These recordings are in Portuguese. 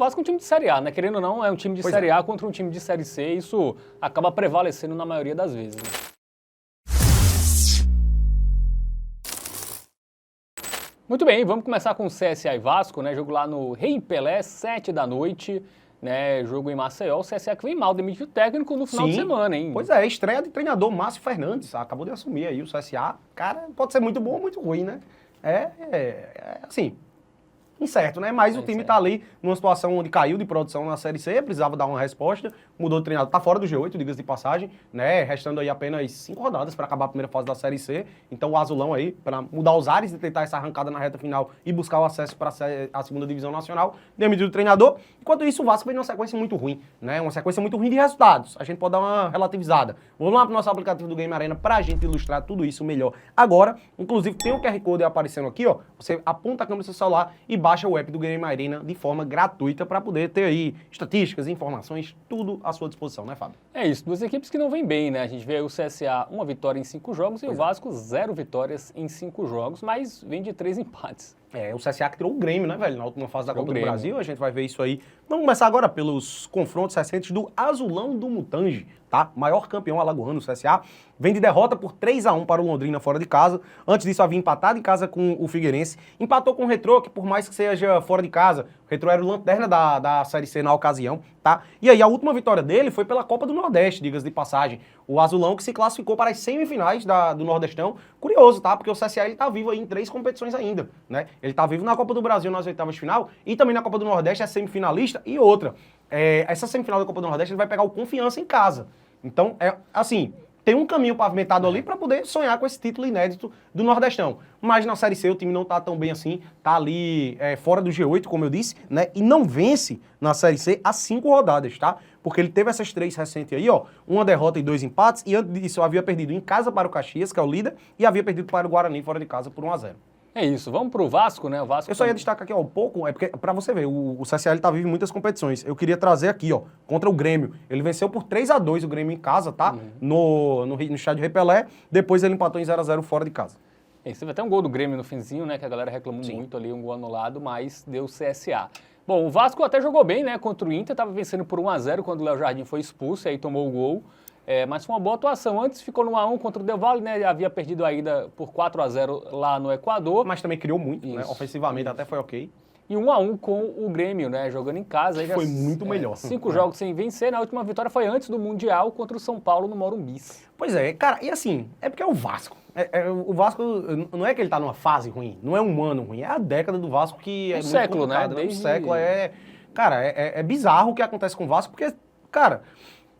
O Vasco é um time de Série A, né? Querendo ou não, é um time de Série A contra um time de Série C. Isso acaba prevalecendo na maioria das vezes, né? Muito bem, vamos começar com o CSA e Vasco, né? Jogo lá no Rei Pelé, 7 da noite, né? Jogo em Maceió. O CSA que vem mal, demitiu o técnico no final de semana, hein? Pois é, estreia de treinador Márcio Fernandes, acabou de assumir aí o CSA. Cara, pode ser muito bom ou muito ruim, né? Assim, incerto, né? Mas o time tá ali numa situação onde caiu de produção na Série C, precisava dar uma resposta, mudou de treinador, tá fora do G8, diga-se de passagem, né? Restando aí apenas 5 rodadas para acabar a primeira fase da Série C. Então o Azulão aí, para mudar os ares e tentar essa arrancada na reta final e buscar o acesso para a segunda divisão nacional, demitiu o treinador. Enquanto isso, o Vasco vem numa sequência muito ruim, né? Uma sequência muito ruim de resultados. A gente pode dar uma relativizada. Vamos lá pro nosso aplicativo do Game Arena pra gente ilustrar tudo isso melhor. Agora, inclusive, tem o QR Code aparecendo aqui, ó. Você aponta a câmera do seu celular e baixa o app do Game Arena de forma gratuita para poder ter aí estatísticas, informações, tudo à sua disposição, né, Fábio? É isso, duas equipes que não vêm bem, né? A gente vê aí o CSA 1 vitória em 5 jogos e o Vasco 0 vitórias em 5 jogos, mas vem de 3 empates. O CSA que tirou o Grêmio, né, velho, na última fase da Copa do Brasil, a gente vai ver isso aí. Vamos começar agora pelos confrontos recentes do Azulão do Mutange, tá? Maior campeão alagoano, o CSA, vem de derrota por 3-1 para o Londrina fora de casa. Antes disso havia empatado em casa com o Figueirense, empatou com o Retrô, que por mais que seja fora de casa, o Retrô era o lanterna da Série C na ocasião, tá? E aí a última vitória dele foi pela Copa do Nordeste, diga-se de passagem. O Azulão que se classificou para as semifinais do Nordestão. Curioso, tá? Porque o CSA ele tá vivo aí em 3 competições ainda, né? Ele tá vivo na Copa do Brasil nas oitavas de final e também na Copa do Nordeste é semifinalista. E outra, essa semifinal da Copa do Nordeste ele vai pegar o Confiança em casa. Então, assim, tem um caminho pavimentado ali para poder sonhar com esse título inédito do Nordestão. Mas na Série C o time não tá tão bem assim, tá ali fora do G8, como eu disse, né? E não vence na Série C há 5 rodadas, tá? Porque ele teve essas 3 recentes aí, ó, uma derrota e 2 empates, e antes disso havia perdido em casa para o Caxias, que é o líder, e havia perdido para o Guarani fora de casa por 1-0. É isso, vamos pro Vasco, né? O Vasco Eu só ia destacar aqui, ó, um pouco, porque pra você ver, o CSA ele tá vivo em muitas competições. Eu queria trazer aqui, ó, contra o Grêmio. Ele venceu por 3-2 o Grêmio em casa, tá? No estádio Rei Pelé. Depois ele empatou em 0-0 fora de casa. Teve até um gol do Grêmio no finzinho, né? Que a galera reclamou muito ali, um gol anulado, mas deu CSA. Bom, o Vasco até jogou bem, né? Contra o Inter, tava vencendo por 1-0 quando o Léo Jardim foi expulso e aí tomou o gol. Mas foi uma boa atuação. Antes ficou no 1-1 contra o Del Valle, né? Havia perdido a ida por 4-0 lá no Equador. Mas também criou muito, né? Ofensivamente até foi ok. E 1-1 com o Grêmio, né? Jogando em casa. Foi muito melhor. 5 jogos sem vencer. Na última vitória foi antes do Mundial contra o São Paulo no Morumbi. Pois é, cara, e assim, é porque é o Vasco. O Vasco, não é que ele tá numa fase ruim, não é um ano ruim, é a década do Vasco que é muito século, complicado, né? Um século, Cara, é bizarro o que acontece com o Vasco, porque, cara,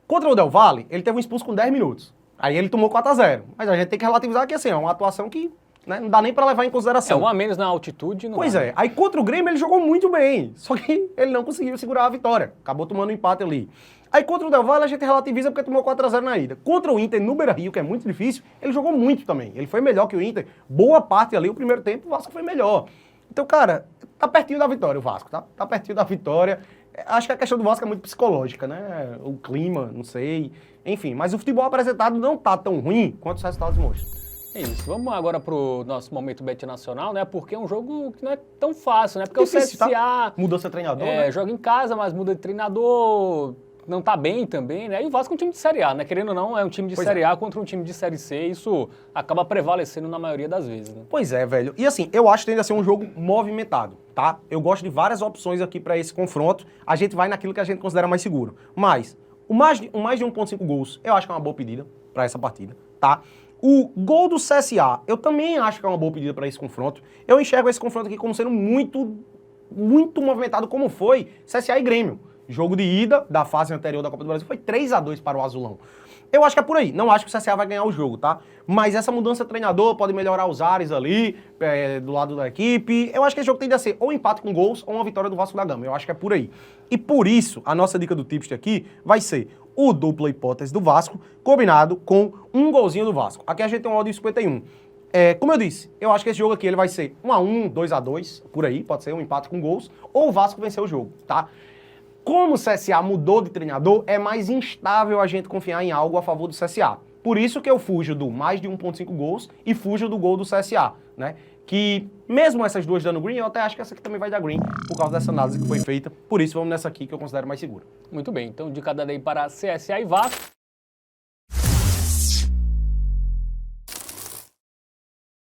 contra o Del Valle, ele teve um expulso com 10 minutos. Aí ele tomou 4-0. Mas a gente tem que relativizar que, assim, é uma atuação que, né, não dá nem pra levar em consideração. Um a menos na altitude. Pois é. Aí contra o Grêmio ele jogou muito bem. Só que ele não conseguiu segurar a vitória. Acabou tomando um empate ali. Aí contra o Del Valle a gente relativiza porque tomou 4-0 na ida. Contra o Inter no Beira-Rio, que é muito difícil, ele jogou muito também. Ele foi melhor que o Inter. Boa parte ali, o primeiro tempo, o Vasco foi melhor. Então, cara, tá pertinho da vitória o Vasco, tá? Tá pertinho da vitória. Acho que a questão do Vasco é muito psicológica, né? O clima, não sei. Enfim, mas o futebol apresentado não tá tão ruim quanto os resultados mostram. É isso. Vamos agora pro nosso momento Bet Nacional, né? Porque é um jogo que não é tão fácil, né? Porque difícil, o CSA... Tá? Mudou seu treinador, né? Joga em casa, mas muda de treinador... Não tá bem também, né? E o Vasco é um time de Série A, né? Querendo ou não, é um time de Série A contra um time de Série C. Isso acaba prevalecendo na maioria das vezes, né? Pois é, velho. E assim, eu acho que tende a ser um jogo movimentado, tá? Eu gosto de várias opções aqui pra esse confronto. A gente vai naquilo que a gente considera mais seguro. Mas, o mais de 1,5 gols, eu acho que é uma boa pedida pra essa partida, tá? O gol do CSA, eu também acho que é uma boa pedida pra esse confronto. Eu enxergo esse confronto aqui como sendo muito movimentado, como foi CSA e Grêmio. Jogo de ida da fase anterior da Copa do Brasil foi 3-2 para o Azulão. Eu acho que é por aí. Não acho que o CSA vai ganhar o jogo, tá? Mas essa mudança de treinador pode melhorar os ares ali, do lado da equipe. Eu acho que esse jogo tende a ser ou um empate com gols ou uma vitória do Vasco da Gama. Eu acho que é por aí. E por isso, a nossa dica do Tipster aqui vai ser o dupla hipótese do Vasco, combinado com um golzinho do Vasco. Aqui a gente tem um odd de 51. Como eu disse, eu acho que esse jogo aqui ele vai ser 1-1, 2-2, por aí, pode ser um empate com gols, ou o Vasco vencer o jogo, tá? Como o CSA mudou de treinador, é mais instável a gente confiar em algo a favor do CSA. Por isso que eu fujo do mais de 1,5 gols e fujo do gol do CSA, né? que mesmo essas duas dando green, eu até acho que essa aqui também vai dar green, por causa dessa análise que foi feita. Por isso, vamos nessa aqui que eu considero mais segura. Muito bem, então de cada day para CSA e Vasco.